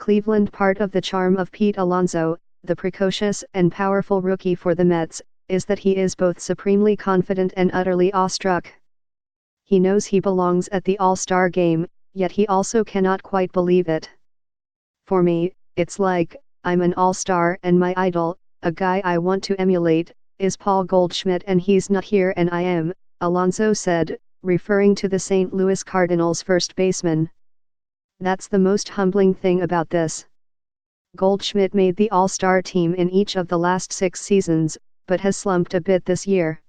Cleveland. Part of the charm of Pete Alonso, the precocious and powerful rookie for the Mets, is that he is both supremely confident and utterly awestruck. He knows he belongs at the All-Star game, yet he also cannot quite believe it. For me, it's like, I'm an all-star and my idol, a guy I want to emulate, is Paul Goldschmidt and he's not here and I am, Alonso said, referring to the St. Louis Cardinals first baseman. That's the most humbling thing about this. Goldschmidt made the All-Star team in each of the last 6 seasons, but has slumped a bit this year.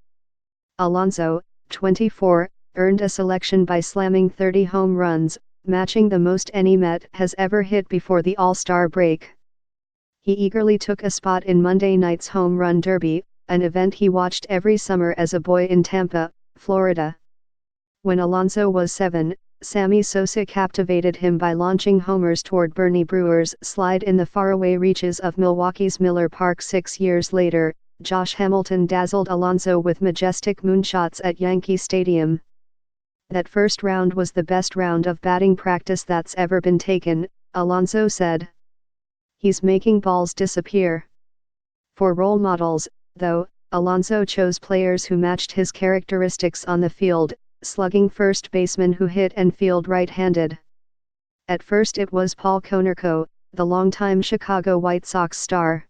Alonso, 24, earned a selection by slamming 30 home runs, matching the most any Met has ever hit before the All-Star break. He eagerly took a spot in Monday night's Home Run Derby, an event he watched every summer as a boy in Tampa, Florida. When Alonso was 7, Sammy Sosa captivated him by launching homers toward Bernie Brewer's slide in the faraway reaches of Milwaukee's Miller Park. 6 years later, Josh Hamilton dazzled Alonso with majestic moonshots at Yankee Stadium. That first round was the best round of batting practice that's ever been taken, Alonso said. He's making balls disappear. For role models, though, Alonso chose players who matched his characteristics on the field, slugging first baseman who hit and field right-handed. At first it was Paul Konerko, the longtime Chicago White Sox star.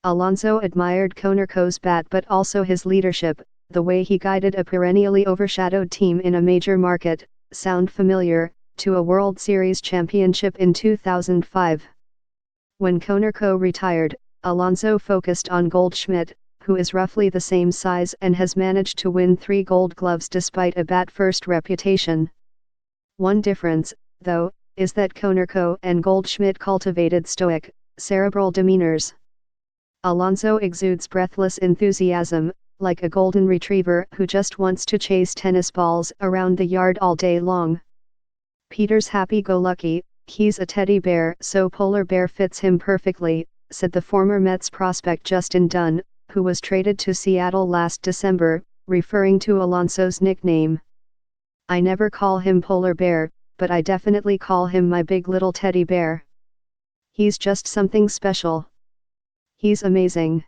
Alonso admired Konerko's bat but also his leadership, the way he guided a perennially overshadowed team in a major market, sound familiar, to a World Series championship in 2005. When Konerko retired, Alonso focused on Goldschmidt, who is roughly the same size and has managed to win 3 Gold Gloves despite a bat-first reputation. One difference, though, is that Konerko and Goldschmidt cultivated stoic, cerebral demeanors. Alonso exudes breathless enthusiasm, like a golden retriever who just wants to chase tennis balls around the yard all day long. Peter's happy-go-lucky, he's a teddy bear so polar bear fits him perfectly, said the former Mets prospect Justin Dunn, who was traded to Seattle last December, referring to Alonso's nickname. I never call him Polar Bear, but I definitely call him my big little teddy bear. He's just something special. He's amazing.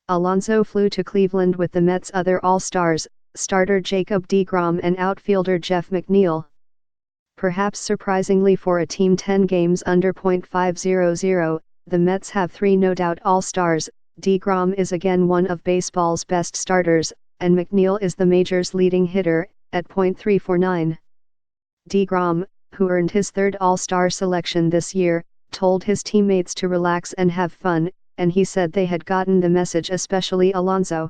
Alonso flew to Cleveland with the Mets' other All-Stars, starter Jacob deGrom and outfielder Jeff McNeil. Perhaps surprisingly for a team 10 games under .500, the Mets have 3 no-doubt All-Stars. deGrom is again one of baseball's best starters, and McNeil is the major's leading hitter, at .349. deGrom, who earned his 3rd All-Star selection this year, told his teammates to relax and have fun, and he said they had gotten the message, especially Alonso.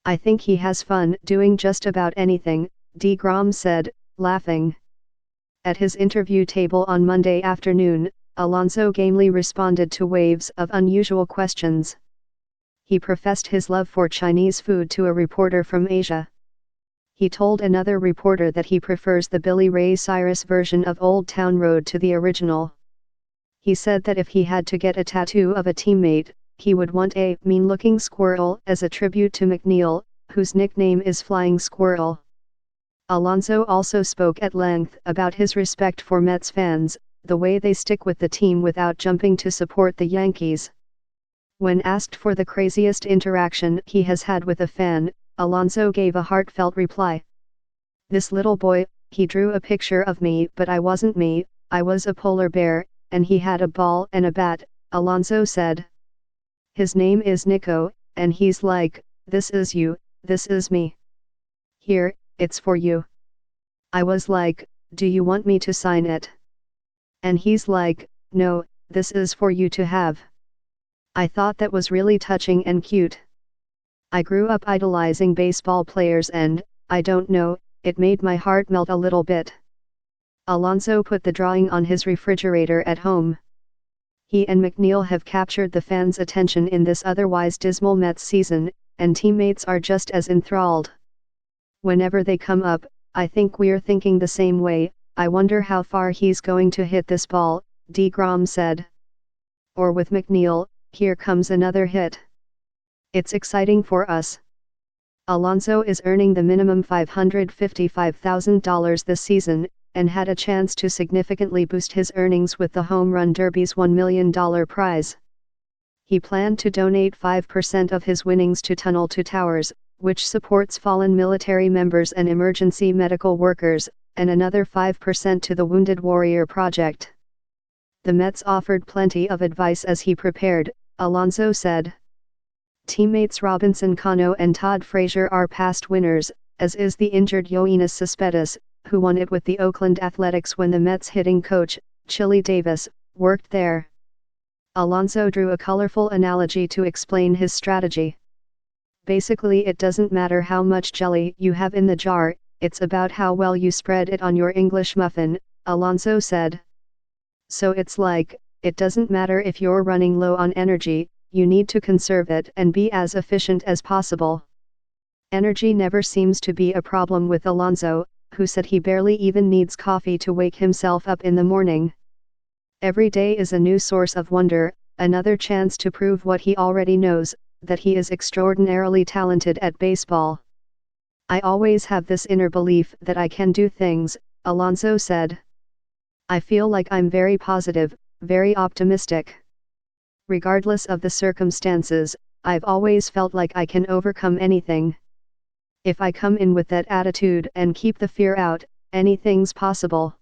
I think he has fun doing just about anything, deGrom said, laughing. At his interview table on Monday afternoon, Alonso gamely responded to waves of unusual questions. He professed his love for Chinese food to a reporter from Asia. He told another reporter that he prefers the Billy Ray Cyrus version of Old Town Road to the original. He said that if he had to get a tattoo of a teammate, he would want a mean-looking squirrel as a tribute to McNeil, whose nickname is Flying Squirrel. Alonso also spoke at length about his respect for Mets fans, the way they stick with the team without jumping to support the Yankees. When asked for the craziest interaction he has had with a fan, Alonso gave a heartfelt reply. This little boy, he drew a picture of me but I wasn't me, I was a polar bear, and he had a ball and a bat, Alonso said. His name is Nico, and he's like, this is you, this is me. Here, it's for you. I was like, do you want me to sign it? And he's like, no, this is for you to have. I thought that was really touching and cute. I grew up idolizing baseball players and, I don't know, it made my heart melt a little bit. Alonso put the drawing on his refrigerator at home. He and McNeil have captured the fans' attention in this otherwise dismal Mets season, and teammates are just as enthralled. Whenever they come up, I think we're thinking the same way, I wonder how far he's going to hit this ball, deGrom said. Or with McNeil, here comes another hit. It's exciting for us. Alonso is earning the minimum $555,000 this season, and had a chance to significantly boost his earnings with the Home Run Derby's $1 million prize. He planned to donate 5% of his winnings to Tunnel to Towers, which supports fallen military members and emergency medical workers, and another 5% to the Wounded Warrior Project. The Mets offered plenty of advice as he prepared, Alonso said. Teammates Robinson Cano and Todd Frazier are past winners, as is the injured Yoenis Cespedes, who won it with the Oakland Athletics when the Mets hitting coach, Chili Davis, worked there. Alonso drew a colorful analogy to explain his strategy. Basically, it doesn't matter how much jelly you have in the jar, it's about how well you spread it on your English muffin, Alonso said. So it's like, it doesn't matter if you're running low on energy, you need to conserve it and be as efficient as possible. Energy never seems to be a problem with Alonso, who said he barely even needs coffee to wake himself up in the morning. Every day is a new source of wonder, another chance to prove what he already knows, that he is extraordinarily talented at baseball. I always have this inner belief that I can do things, Alonso said. I feel like I'm very positive, very optimistic. Regardless of the circumstances, I've always felt like I can overcome anything. If I come in with that attitude and keep the fear out, anything's possible.